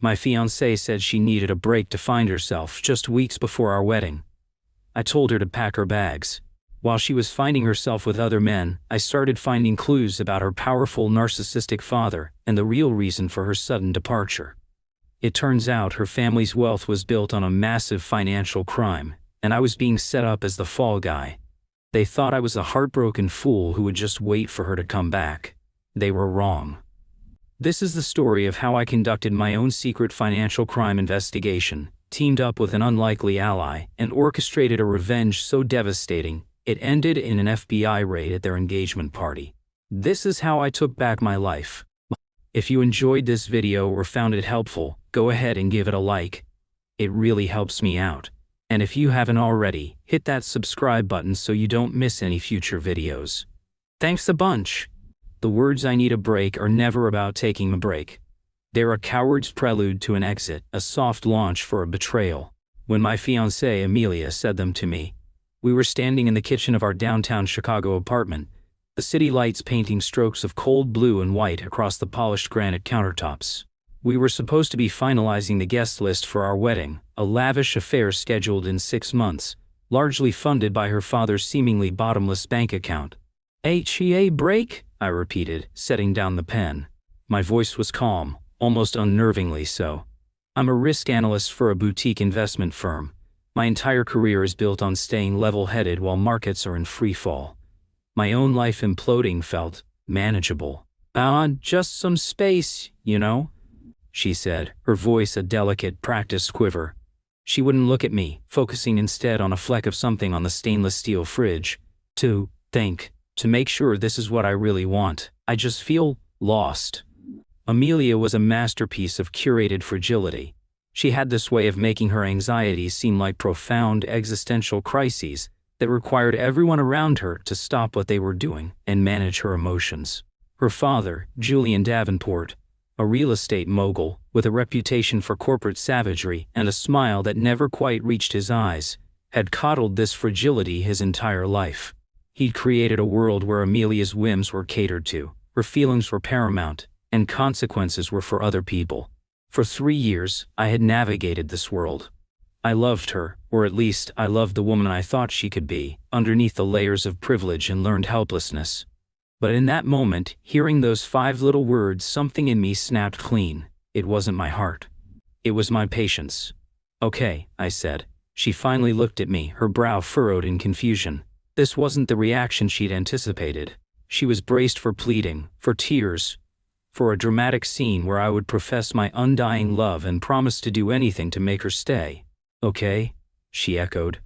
My fiancée said she needed a break to find herself just weeks before our wedding. I told her to pack her bags. While she was finding herself with other men, I started finding clues about her powerful narcissistic father and the real reason for her sudden departure. It turns out her family's wealth was built on a massive financial crime, and I was being set up as the fall guy. They thought I was a heartbroken fool who would just wait for her to come back. They were wrong. This is the story of how I conducted my own secret financial crime investigation, teamed up with an unlikely ally, and orchestrated a revenge so devastating it ended in an FBI raid at their engagement party. This is how I took back my life. If you enjoyed this video or found it helpful, go ahead and give it a like. It really helps me out. And if you haven't already, hit that subscribe button so you don't miss any future videos. Thanks a bunch. The words "I need a break" are never about taking a break. They're a coward's prelude to an exit, a soft launch for a betrayal. When my fiancée Amelia said them to me, we were standing in the kitchen of our downtown Chicago apartment, the city lights painting strokes of cold blue and white across the polished granite countertops. We were supposed to be finalizing the guest list for our wedding, a lavish affair scheduled in 6 months, largely funded by her father's seemingly bottomless bank account. "A break?" I repeated, setting down the pen. My voice was calm, almost unnervingly so. I'm a risk analyst for a boutique investment firm. My entire career is built on staying level-headed while markets are in free fall. My own life imploding felt manageable. Just some space, you know," she said, her voice a delicate, practiced quiver. She wouldn't look at me, focusing instead on a fleck of something on the stainless steel fridge. To make sure this is what I really want. I just feel lost. Amelia was a masterpiece of curated fragility. She had this way of making her anxieties seem like profound existential crises that required everyone around her to stop what they were doing and manage her emotions. Her father, Julian Davenport, a real estate mogul with a reputation for corporate savagery and a smile that never quite reached his eyes, had coddled this fragility his entire life. He'd created a world where Amelia's whims were catered to, her feelings were paramount, and consequences were for other people. For 3 years, I had navigated this world. I loved her, or at least I loved the woman I thought she could be, underneath the layers of privilege and learned helplessness. But in that moment, hearing those 5 little words, something in me snapped clean. It wasn't my heart. It was my patience. "Okay," I said. She finally looked at me, her brow furrowed in confusion. This wasn't the reaction she'd anticipated. She was braced for pleading, for tears, for a dramatic scene where I would profess my undying love and promise to do anything to make her stay. "Okay," she echoed.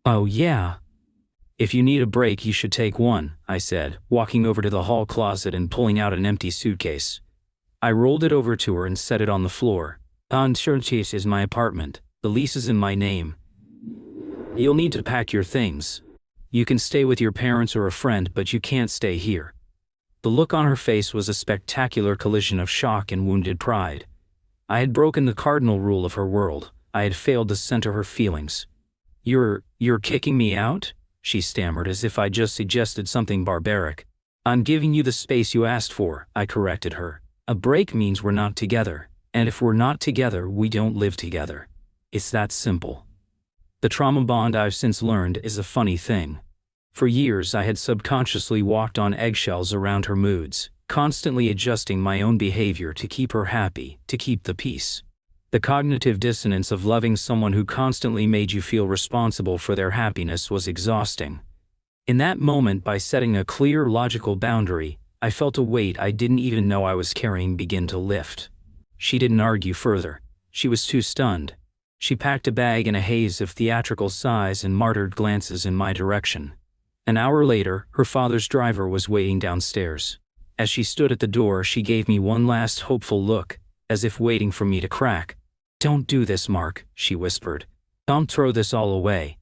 "Oh yeah. If you need a break, you should take one," I said, walking over to the hall closet and pulling out an empty suitcase. I rolled it over to her and set it on the floor. "This is my apartment. The lease is in my name. You'll need to pack your things. You can stay with your parents or a friend, but you can't stay here." The look on her face was a spectacular collision of shock and wounded pride. I had broken the cardinal rule of her world. I had failed to center her feelings. You're kicking me out?" she stammered, as if I just suggested something barbaric. "I'm giving you the space you asked for," I corrected her. "A break means we're not together, and if we're not together, we don't live together. It's that simple." The trauma bond, I've since learned, is a funny thing. For years I had subconsciously walked on eggshells around her moods, constantly adjusting my own behavior to keep her happy, to keep the peace. The cognitive dissonance of loving someone who constantly made you feel responsible for their happiness was exhausting. In that moment, by setting a clear, logical boundary, I felt a weight I didn't even know I was carrying begin to lift. She didn't argue further. She was too stunned. She packed a bag in a haze of theatrical sighs and martyred glances in my direction. An hour later, her father's driver was waiting downstairs. As she stood at the door, she gave me one last hopeful look, as if waiting for me to crack. "Don't do this, Mark," she whispered. "Don't throw this all away."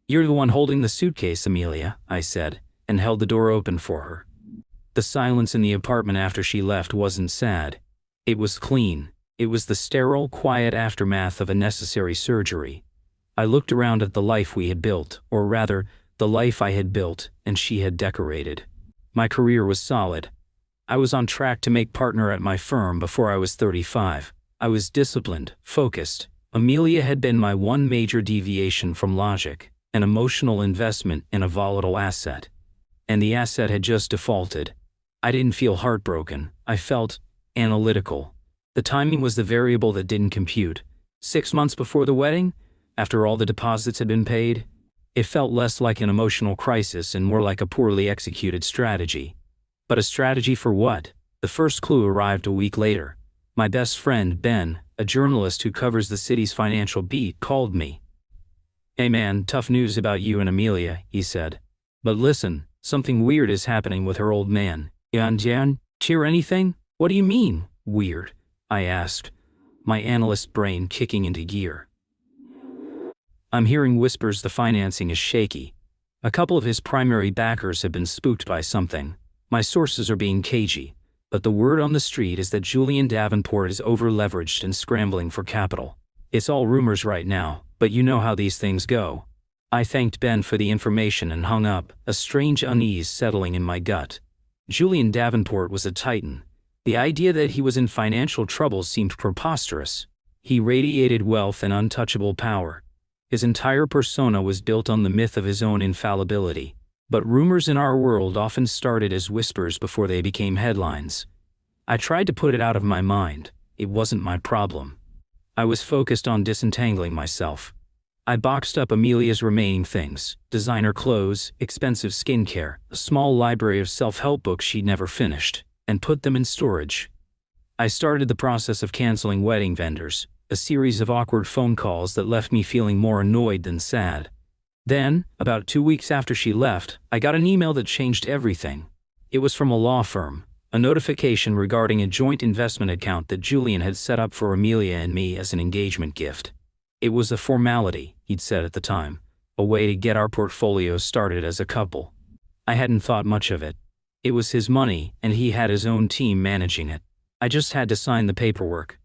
"You're the one holding the suitcase, Amelia," I said, and held the door open for her. The silence in the apartment after she left wasn't sad. It was clean. It was the sterile, quiet aftermath of a necessary surgery. I looked around at the life we had built, or rather, the life I had built and she had decorated. My career was solid. I was on track to make partner at my firm before I was 35. I was disciplined, focused. Amelia had been my one major deviation from logic, an emotional investment in a volatile asset. And the asset had just defaulted. I didn't feel heartbroken, I felt analytical. The timing was the variable that didn't compute. 6 months before the wedding, after all the deposits had been paid, it felt less like an emotional crisis and more like a poorly executed strategy. But a strategy for what? The first clue arrived a week later. My best friend, Ben, a journalist who covers the city's financial beat, called me. "Hey man, tough news about you and Amelia," he said. "But listen, something weird is happening with her old man." "Jan, cheer anything? What do you mean, weird?" I asked, my analyst brain kicking into gear. "I'm hearing whispers the financing is shaky. A couple of his primary backers have been spooked by something. My sources are being cagey, but the word on the street is that Julian Davenport is over-leveraged and scrambling for capital. It's all rumors right now, but you know how these things go." I thanked Ben for the information and hung up, a strange unease settling in my gut. Julian Davenport was a titan. The idea that he was in financial trouble seemed preposterous. He radiated wealth and untouchable power. His entire persona was built on the myth of his own infallibility. But rumors in our world often started as whispers before they became headlines. I tried to put it out of my mind. It wasn't my problem. I was focused on disentangling myself. I boxed up Amelia's remaining things: designer clothes, expensive skincare, a small library of self-help books she'd never finished, and put them in storage. I started the process of canceling wedding vendors, a series of awkward phone calls that left me feeling more annoyed than sad. Then, about 2 weeks after she left, I got an email that changed everything. It was from a law firm, a notification regarding a joint investment account that Julian had set up for Amelia and me as an engagement gift. It was a formality, he'd said at the time, a way to get our portfolio started as a couple. I hadn't thought much of it. It was his money, and he had his own team managing it. I just had to sign the paperwork.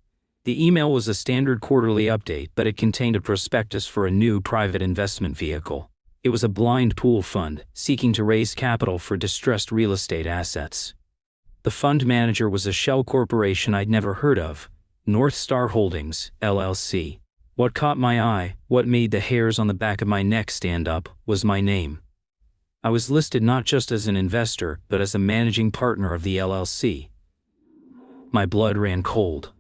The email was a standard quarterly update, but it contained a prospectus for a new private investment vehicle. It was a blind pool fund, seeking to raise capital for distressed real estate assets. The fund manager was a shell corporation I'd never heard of, North Star Holdings, LLC. What caught my eye, what made the hairs on the back of my neck stand up, was my name. I was listed not just as an investor, but as a managing partner of the LLC. My blood ran cold.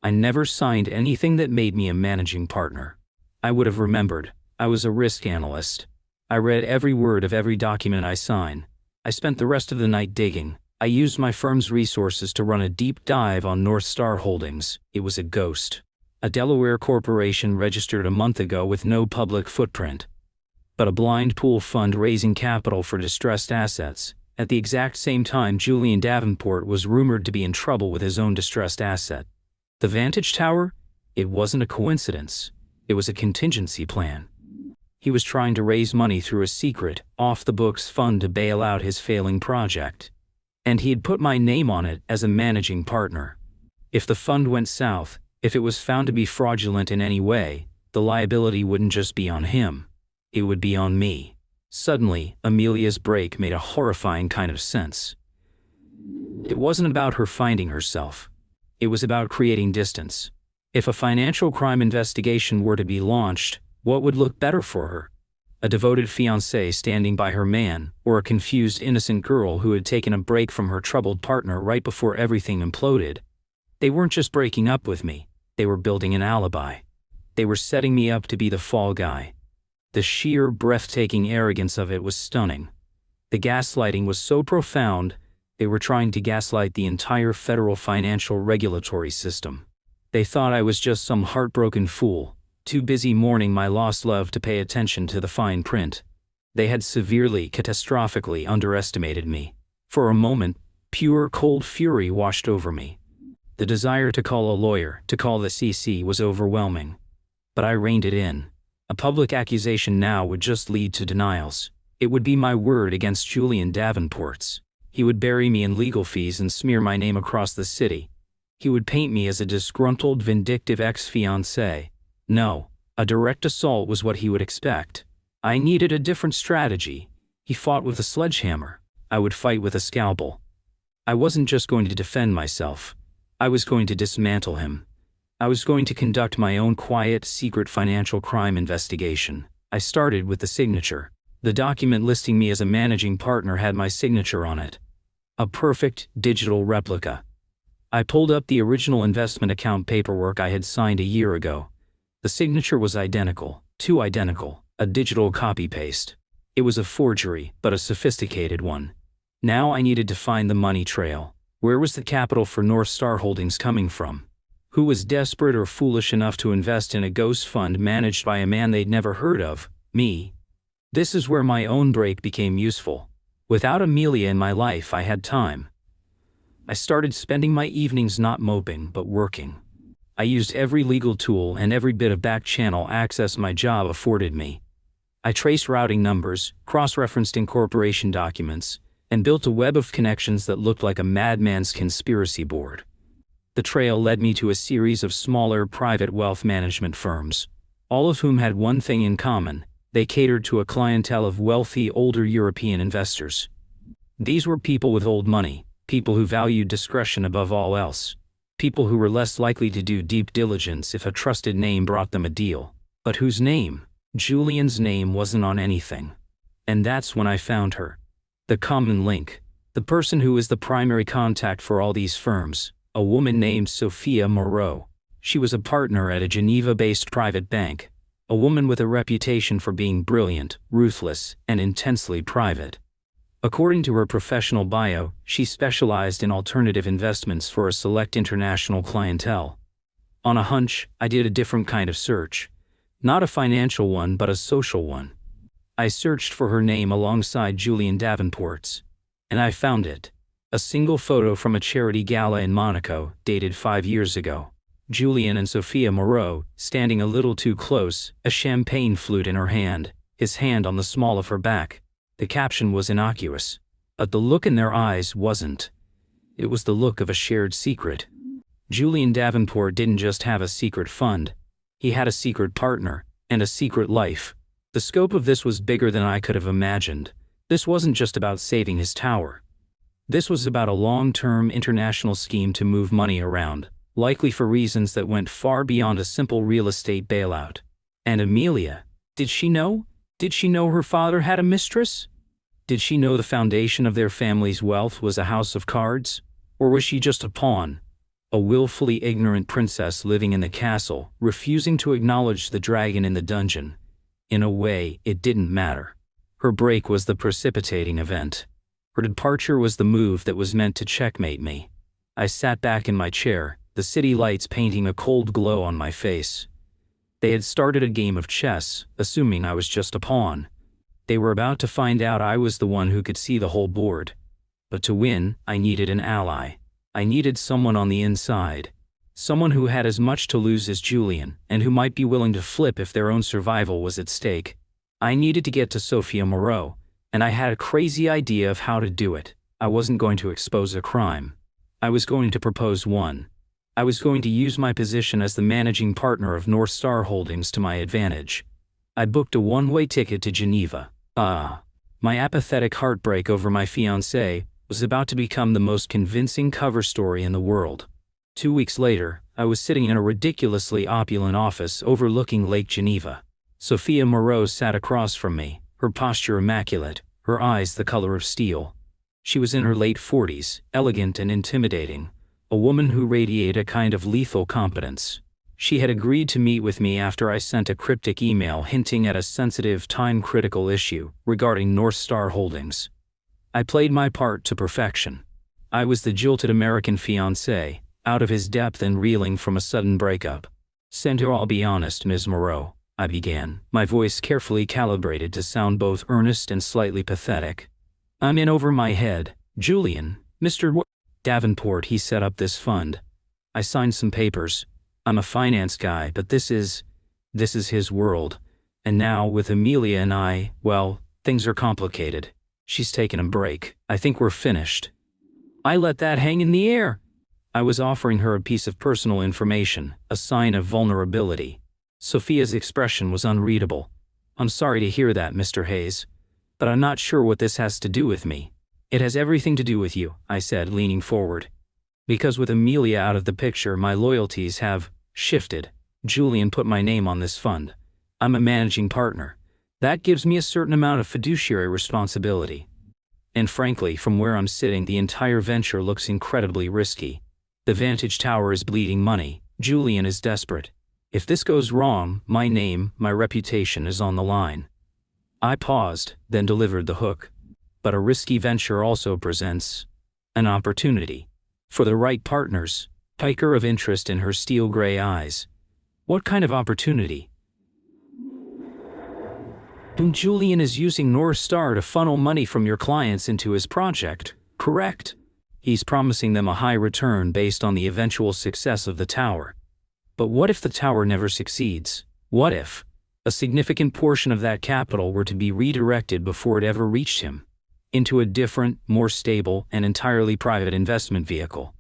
I never signed anything that made me a managing partner. I would have remembered. I was a risk analyst. I read every word of every document I signed. I spent the rest of the night digging. I used my firm's resources to run a deep dive on North Star Holdings. It was a ghost. A Delaware corporation registered a month ago with no public footprint. But a blind pool fund raising capital for distressed assets. At the exact same time, Julian Davenport was rumored to be in trouble with his own distressed asset. The Vantage Tower? It wasn't a coincidence. It was a contingency plan. He was trying to raise money through a secret, off-the-books fund to bail out his failing project. And he had put my name on it as a managing partner. If the fund went south, if it was found to be fraudulent in any way, the liability wouldn't just be on him. It would be on me. Suddenly, Amelia's break made a horrifying kind of sense. It wasn't about her finding herself. It was about creating distance. If a financial crime investigation were to be launched, what would look better for her? A devoted fiancée standing by her man, or a confused innocent girl who had taken a break from her troubled partner right before everything imploded? They weren't just breaking up with me. They were building an alibi. They were setting me up to be the fall guy. The sheer, breathtaking arrogance of it was stunning. The gaslighting was so profound, they were trying to gaslight the entire federal financial regulatory system. They thought I was just some heartbroken fool, too busy mourning my lost love to pay attention to the fine print. They had severely, catastrophically underestimated me. For a moment, pure, cold fury washed over me. The desire to call a lawyer, to call the CC, was overwhelming. But I reined it in. A public accusation now would just lead to denials. It would be my word against Julian Davenport's. He would bury me in legal fees and smear my name across the city. He would paint me as a disgruntled, vindictive ex-fiancé. No, a direct assault was what he would expect. I needed a different strategy. He fought with a sledgehammer. I would fight with a scalpel. I wasn't just going to defend myself. I was going to dismantle him. I was going to conduct my own quiet, secret financial crime investigation. I started with the signature. The document listing me as a managing partner had my signature on it. A perfect, digital replica. I pulled up the original investment account paperwork I had signed a year ago. The signature was identical, too identical, a digital copy-paste. It was a forgery, but a sophisticated one. Now I needed to find the money trail. Where was the capital for North Star Holdings coming from? Who was desperate or foolish enough to invest in a ghost fund managed by a man they'd never heard of? Me. This is where my own break became useful. Without Amelia in my life, I had time. I started spending my evenings not moping, but working. I used every legal tool and every bit of back-channel access my job afforded me. I traced routing numbers, cross-referenced incorporation documents, and built a web of connections that looked like a madman's conspiracy board. The trail led me to a series of smaller private wealth management firms, all of whom had one thing in common: they catered to a clientele of wealthy, older European investors. These were people with old money, people who valued discretion above all else, people who were less likely to do deep diligence if a trusted name brought them a deal, but whose name, Julian's name, wasn't on anything. And that's when I found her. The common link, the person who was the primary contact for all these firms, a woman named Sophia Moreau. She was a partner at a Geneva-based private bank, a woman with a reputation for being brilliant, ruthless, and intensely private. According to her professional bio, she specialized in alternative investments for a select international clientele. On a hunch, I did a different kind of search. Not a financial one, but a social one. I searched for her name alongside Julian Davenport's. And I found it. A single photo from a charity gala in Monaco, dated 5 years ago. Julian and Sophia Moreau, standing a little too close, a champagne flute in her hand, his hand on the small of her back. The caption was innocuous, but the look in their eyes wasn't. It was the look of a shared secret. Julian Davenport didn't just have a secret fund. He had a secret partner, and a secret life. The scope of this was bigger than I could have imagined. This wasn't just about saving his tower. This was about a long-term international scheme to move money around, likely for reasons that went far beyond a simple real estate bailout. And Amelia, did she know? Did she know her father had a mistress? Did she know the foundation of their family's wealth was a house of cards? Or was she just a pawn? A willfully ignorant princess living in the castle, refusing to acknowledge the dragon in the dungeon. In a way, it didn't matter. Her break was the precipitating event. Her departure was the move that was meant to checkmate me. I sat back in my chair, the city lights painting a cold glow on my face. They had started a game of chess, assuming I was just a pawn. They were about to find out I was the one who could see the whole board. But to win, I needed an ally. I needed someone on the inside. Someone who had as much to lose as Julian, and who might be willing to flip if their own survival was at stake. I needed to get to Sophia Moreau, and I had a crazy idea of how to do it. I wasn't going to expose a crime. I was going to propose one. I was going to use my position as the managing partner of North Star Holdings to my advantage. I booked a one-way ticket to Geneva. My apathetic heartbreak over my fiancée was about to become the most convincing cover story in the world. 2 weeks later, I was sitting in a ridiculously opulent office overlooking Lake Geneva. Sophia Moreau sat across from me, her posture immaculate, her eyes the color of steel. She was in her late 40s, elegant and intimidating, a woman who radiated a kind of lethal competence. She had agreed to meet with me after I sent a cryptic email hinting at a sensitive, time-critical issue regarding North Star Holdings. I played my part to perfection. I was the jilted American fiancé, out of his depth and reeling from a sudden breakup. "Senator, I'll be honest, Ms. Moreau," I began, my voice carefully calibrated to sound both earnest and slightly pathetic. "I'm in over my head. Julian, Mr. Davenport, he set up this fund. I signed some papers. I'm a finance guy, but this is his world. And now, with Amelia and I, well, things are complicated. She's taken a break. I think we're finished." I let that hang in the air. I was offering her a piece of personal information, a sign of vulnerability. Sophia's expression was unreadable. "I'm sorry to hear that, Mr. Hayes. But I'm not sure what this has to do with me." "It has everything to do with you," I said, leaning forward. "Because with Amelia out of the picture, my loyalties have shifted. Julian put my name on this fund. I'm a managing partner. That gives me a certain amount of fiduciary responsibility. And frankly, from where I'm sitting, the entire venture looks incredibly risky. The Vantage Tower is bleeding money. Julian is desperate. If this goes wrong, my name, my reputation is on the line. I paused, then delivered the hook. But a risky venture also presents an opportunity. For the right partners. Piker of interest in her steel gray eyes. What kind of opportunity? Julian is using North Star to funnel money from your clients into his project, correct? He's promising them a high return based on the eventual success of the tower. But what if the tower never succeeds? What if a significant portion of that capital were to be redirected before it ever reached him? Into a different, more stable, and entirely private investment vehicle.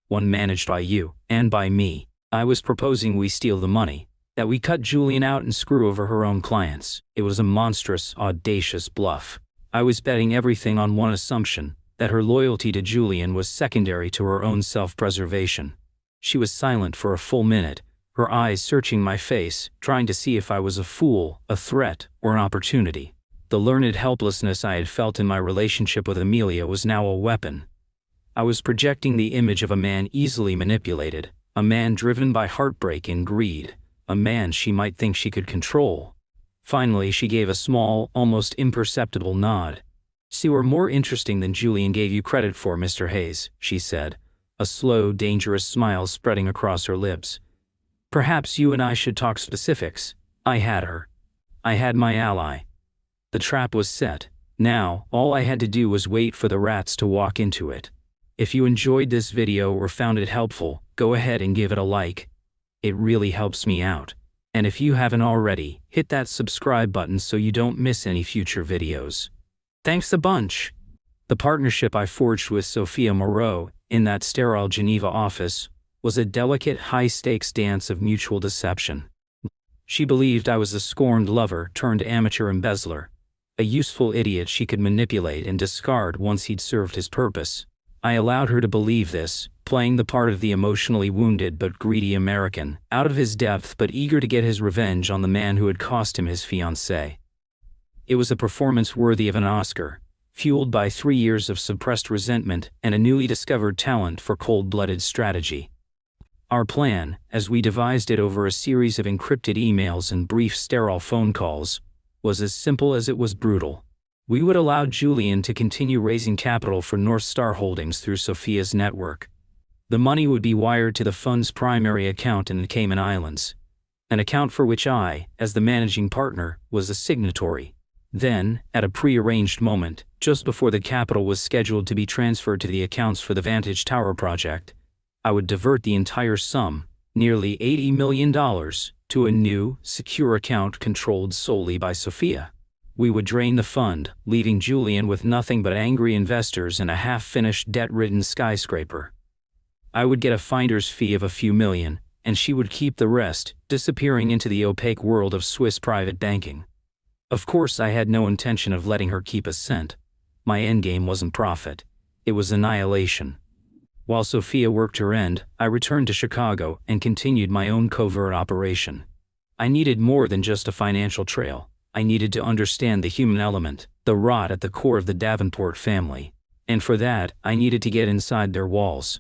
One managed by you, and by me. I was proposing we steal the money. That we cut Julian out and screw over her own clients. It was a monstrous, audacious bluff. I was betting everything on one assumption, that her loyalty to Julian was secondary to her own self-preservation. She was silent for a full minute, her eyes searching my face, trying to see if I was a fool, a threat, or an opportunity. The learned helplessness I had felt in my relationship with Amelia was now a weapon. I was projecting the image of a man easily manipulated, a man driven by heartbreak and greed. A man she might think she could control. Finally, she gave a small, almost imperceptible nod. "You are more interesting than Julian gave you credit for, Mr. Hayes," she said, a slow, dangerous smile spreading across her lips. "Perhaps you and I should talk specifics." I had her. I had my ally. The trap was set. Now, all I had to do was wait for the rats to walk into it. If you enjoyed this video or found it helpful, go ahead and give it a like. It really helps me out. And if you haven't already, hit that subscribe button so you don't miss any future videos. Thanks a bunch. The partnership I forged with Sophia Moreau, in that sterile Geneva office, was a delicate, high-stakes dance of mutual deception. She believed I was a scorned lover turned amateur embezzler, a useful idiot she could manipulate and discard once he'd served his purpose. I allowed her to believe this, playing the part of the emotionally wounded but greedy American, out of his depth but eager to get his revenge on the man who had cost him his fiancée. It was a performance worthy of an Oscar, fueled by 3 years of suppressed resentment and a newly discovered talent for cold-blooded strategy. Our plan, as we devised it over a series of encrypted emails and brief sterile phone calls, was as simple as it was brutal. We would allow Julian to continue raising capital for North Star Holdings through Sophia's network. The money would be wired to the fund's primary account in the Cayman Islands, an account for which I, as the managing partner, was a signatory. Then, at a pre-arranged moment, just before the capital was scheduled to be transferred to the accounts for the Vantage Tower project, I would divert the entire sum, nearly $80 million, to a new, secure account controlled solely by Sophia. We would drain the fund, leaving Julian with nothing but angry investors and a half-finished debt-ridden skyscraper. I would get a finder's fee of a few million, and she would keep the rest, disappearing into the opaque world of Swiss private banking. Of course, I had no intention of letting her keep a cent. My endgame wasn't profit. It was annihilation. While Sophia worked her end, I returned to Chicago and continued my own covert operation. I needed more than just a financial trail. I needed to understand the human element, the rot at the core of the Davenport family. And for that, I needed to get inside their walls.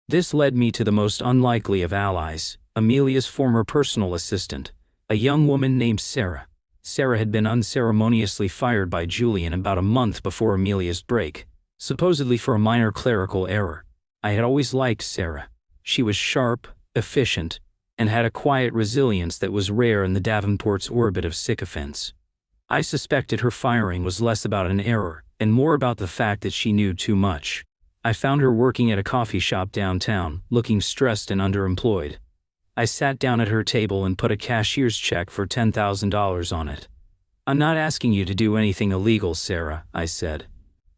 This led me to the most unlikely of allies, Amelia's former personal assistant, a young woman named Sarah. Sarah had been unceremoniously fired by Julian about a month before Amelia's break, supposedly for a minor clerical error. I had always liked Sarah. She was sharp, efficient, and had a quiet resilience that was rare in the Davenport's orbit of sycophants. I suspected her firing was less about an error, and more about the fact that she knew too much. I found her working at a coffee shop downtown, looking stressed and underemployed. I sat down at her table and put a cashier's check for $10,000 on it. "I'm not asking you to do anything illegal, Sarah," I said.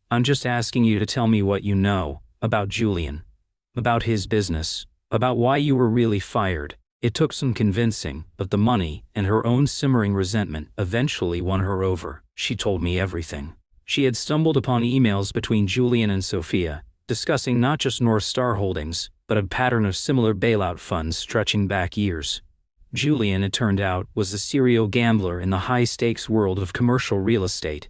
"I'm just asking you to tell me what you know about Julian, about his business, about why you were really fired." It took some convincing, but the money and her own simmering resentment eventually won her over. She told me everything. She had stumbled upon emails between Julian and Sophia, discussing not just North Star Holdings, but but a pattern of similar bailout funds stretching back years. Julian, it turned out, was a serial gambler in the high-stakes world of commercial real estate.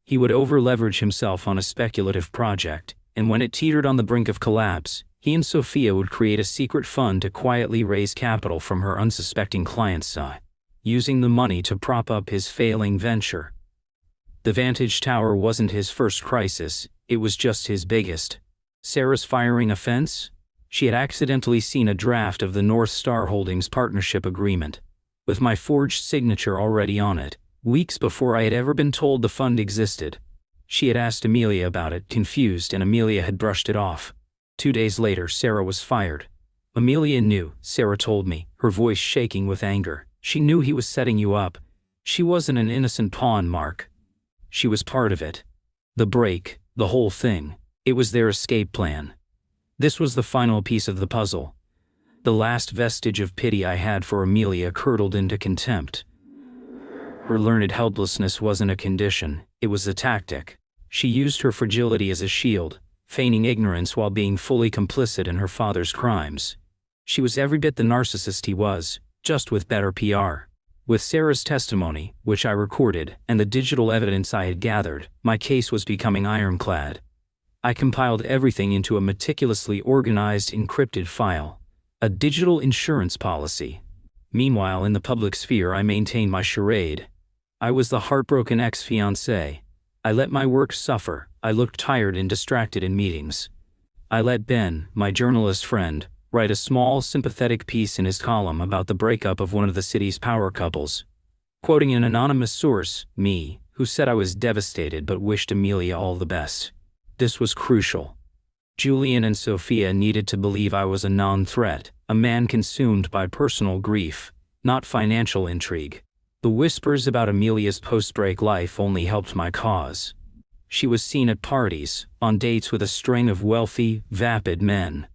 He would over-leverage himself on a speculative project, and when it teetered on the brink of collapse, he and Sophia would create a secret fund to quietly raise capital from her unsuspecting client's side, using the money to prop up his failing venture. The Vantage Tower wasn't his first crisis, it was just his biggest. Sarah's firing offense? She had accidentally seen a draft of the North Star Holdings partnership agreement, with my forged signature already on it, weeks before I had ever been told the fund existed. She had asked Amelia about it, confused, and Amelia had brushed it off. 2 days later, Sarah was fired. Amelia knew, Sarah told me, her voice shaking with anger. She knew he was setting you up. She wasn't an innocent pawn, Mark. She was part of it. The break, the whole thing. It was their escape plan. This was the final piece of the puzzle. The last vestige of pity I had for Amelia curdled into contempt. Her learned helplessness wasn't a condition, it was a tactic. She used her fragility as a shield, feigning ignorance while being fully complicit in her father's crimes. She was every bit the narcissist he was, just with better PR. With Sarah's testimony, which I recorded, and the digital evidence I had gathered, my case was becoming ironclad. I compiled everything into a meticulously organized encrypted file, a digital insurance policy. Meanwhile, in the public sphere, I maintained my charade. I was the heartbroken ex-fiancée. I let my work suffer. I looked tired and distracted in meetings. I let Ben, my journalist friend, write a small, sympathetic piece in his column about the breakup of one of the city's power couples. Quoting an anonymous source, me, who said I was devastated but wished Amelia all the best. This was crucial. Julian and Sophia needed to believe I was a non-threat, a man consumed by personal grief, not financial intrigue. The whispers about Amelia's post-break life only helped my cause. She was seen at parties, on dates with a string of wealthy, vapid men.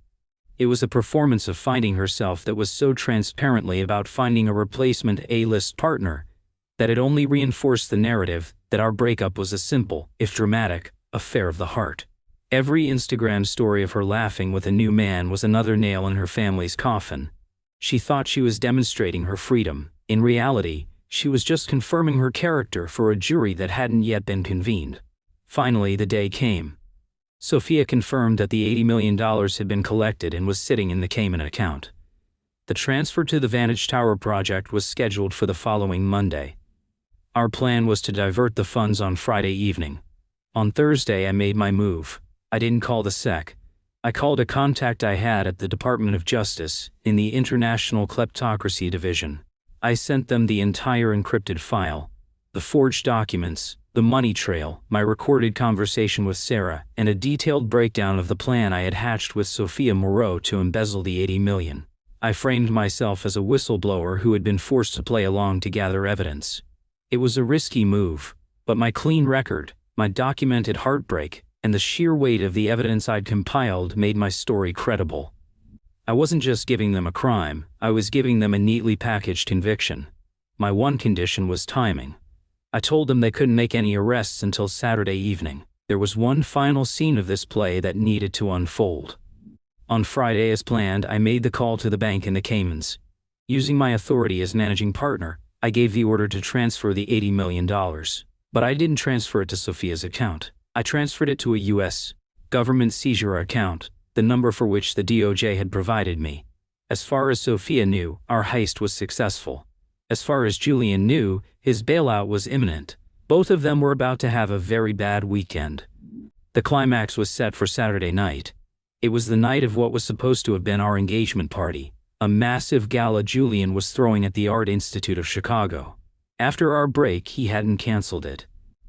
It was a performance of finding herself that was so transparently about finding a replacement A-list partner that it only reinforced the narrative that our breakup was a simple, if dramatic, affair of the heart. Every Instagram story of her laughing with a new man was another nail in her family's coffin. She thought she was demonstrating her freedom. In reality, she was just confirming her character for a jury that hadn't yet been convened. Finally, the day came. Sophia confirmed that the $80 million had been collected and was sitting in the Cayman account. The transfer to the Vantage Tower project was scheduled for the following Monday. Our plan was to divert the funds on Friday evening. On Thursday, I made my move. I didn't call the SEC. I called a contact I had at the Department of Justice in the International Kleptocracy Division. I sent them the entire encrypted file, the forged documents, the money trail, my recorded conversation with Sarah, and a detailed breakdown of the plan I had hatched with Sophia Moreau to embezzle the $80 million. I framed myself as a whistleblower who had been forced to play along to gather evidence. It was a risky move, but my clean record, my documented heartbreak, and the sheer weight of the evidence I'd compiled made my story credible. I wasn't just giving them a crime, I was giving them a neatly packaged conviction. My one condition was timing. I told them they couldn't make any arrests until Saturday evening. There was one final scene of this play that needed to unfold. On Friday, as planned, I made the call to the bank in the Caymans. Using my authority as managing partner, I gave the order to transfer the $80 million. But I didn't transfer it to Sophia's account. I transferred it to a U.S. government seizure account, the number for which the DOJ had provided me. As far as Sophia knew, our heist was successful. As far as Julian knew, his bailout was imminent. Both of them were about to have a very bad weekend. The climax was set for Saturday night. It was the night of what was supposed to have been our engagement party, a massive gala Julian was throwing at the Art Institute of Chicago. After our break, he hadn't canceled it.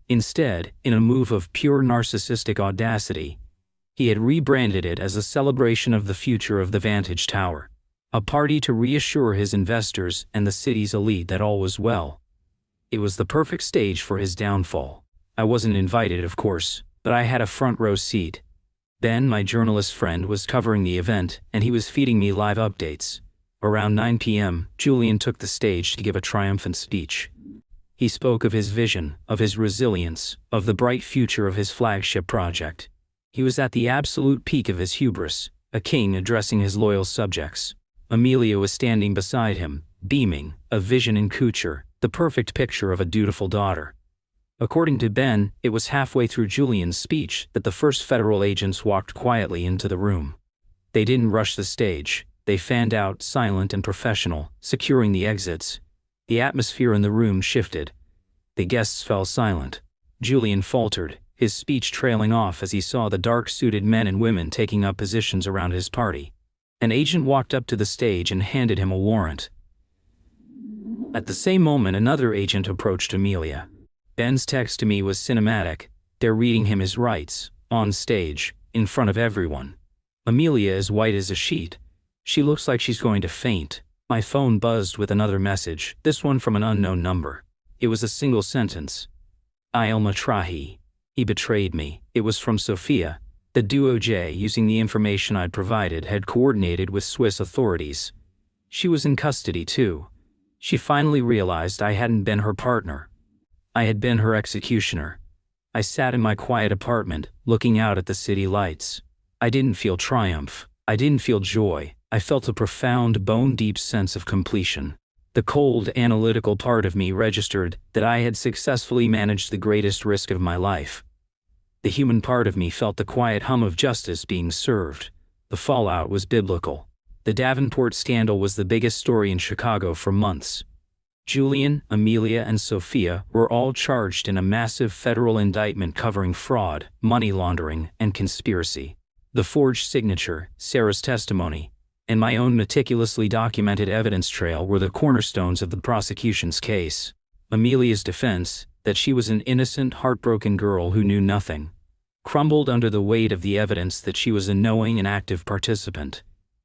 Instead, in a move of pure narcissistic audacity, he had rebranded it as a celebration of the future of the Vantage Tower, a party to reassure his investors and the city's elite that all was well. It was the perfect stage for his downfall. I wasn't invited, of course, but I had a front row seat. Ben, my journalist friend, was covering the event, and he was feeding me live updates. Around 9 p.m., Julian took the stage to give a triumphant speech. He spoke of his vision, of his resilience, of the bright future of his flagship project. He was at the absolute peak of his hubris, A king addressing his loyal subjects. Amelia was standing beside him, beaming, a vision in couture, the perfect picture of a dutiful daughter. According to Ben, it was halfway through Julian's speech that the first federal agents walked quietly into the room. They didn't rush the stage. They fanned out, silent and professional, securing the exits. The atmosphere in the room shifted. The guests fell silent. Julian faltered, his speech trailing off as he saw the dark-suited men and women taking up positions around his party. An agent walked up to the stage and handed him a warrant. At the same moment, another agent approached Amelia. Ben's text to me was cinematic. They're reading him his rights, on stage, in front of everyone. Amelia is white as a sheet. She looks like she's going to faint. My phone buzzed with another message, this one from an unknown number. It was a single sentence. I'll Matrahi. He betrayed me. It was from Sophia. The DOJ, using the information I'd provided, had coordinated with Swiss authorities. She was in custody too. She finally realized I hadn't been her partner. I had been her executioner. I sat in my quiet apartment, looking out at the city lights. I didn't feel triumph. I didn't feel joy. I felt a profound, bone-deep sense of completion. The cold, analytical part of me registered that I had successfully managed the greatest risk of my life. The human part of me felt the quiet hum of justice being served. The fallout was biblical. The Davenport scandal was the biggest story in Chicago for months. Julian, Amelia, and Sophia were all charged in a massive federal indictment covering fraud, money laundering, and conspiracy. The forged signature, Sarah's testimony, and my own meticulously documented evidence trail were the cornerstones of the prosecution's case. Amelia's defense, that she was an innocent, heartbroken girl who knew nothing, crumbled under the weight of the evidence that she was a knowing and active participant.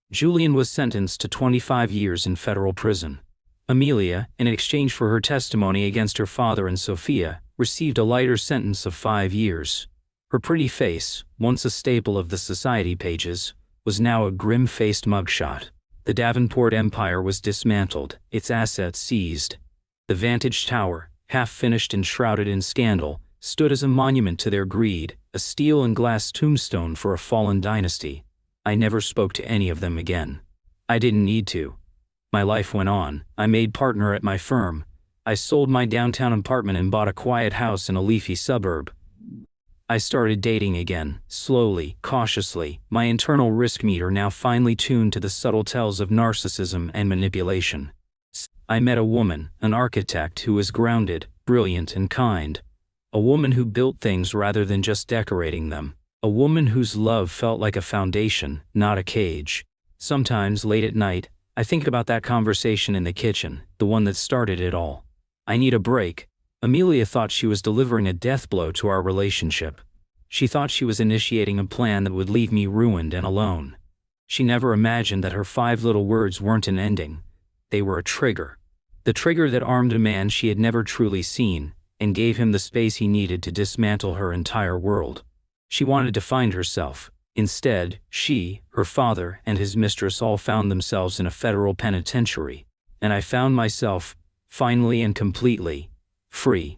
Julian was sentenced to 25 years in federal prison. Amelia, in exchange for her testimony against her father and Sophia, received a lighter sentence of 5 years. Her pretty face, once a staple of the society pages, was now a grim-faced mugshot. The Davenport empire was dismantled, its assets seized. The Vantage Tower, half-finished and shrouded in scandal, stood as a monument to their greed, a steel and glass tombstone for a fallen dynasty. I never spoke to any of them again. I didn't need to. My life went on. I made partner at my firm. I sold my downtown apartment and bought a quiet house in a leafy suburb. I started dating again, slowly, cautiously, my internal risk meter now finely tuned to the subtle tells of narcissism and manipulation. I met a woman, an architect who was grounded, brilliant, and kind. A woman who built things rather than just decorating them. A woman whose love felt like a foundation, not a cage. Sometimes, late at night, I think about that conversation in the kitchen, the one that started it all. I need a break. Amelia thought she was delivering a death blow to our relationship. She thought she was initiating a plan that would leave me ruined and alone. She never imagined that her 5 little words weren't an ending. They were a trigger. The trigger that armed a man she had never truly seen, and gave him the space he needed to dismantle her entire world. She wanted to find herself. Instead, she, her father, and his mistress all found themselves in a federal penitentiary, and I found myself, finally and completely, free.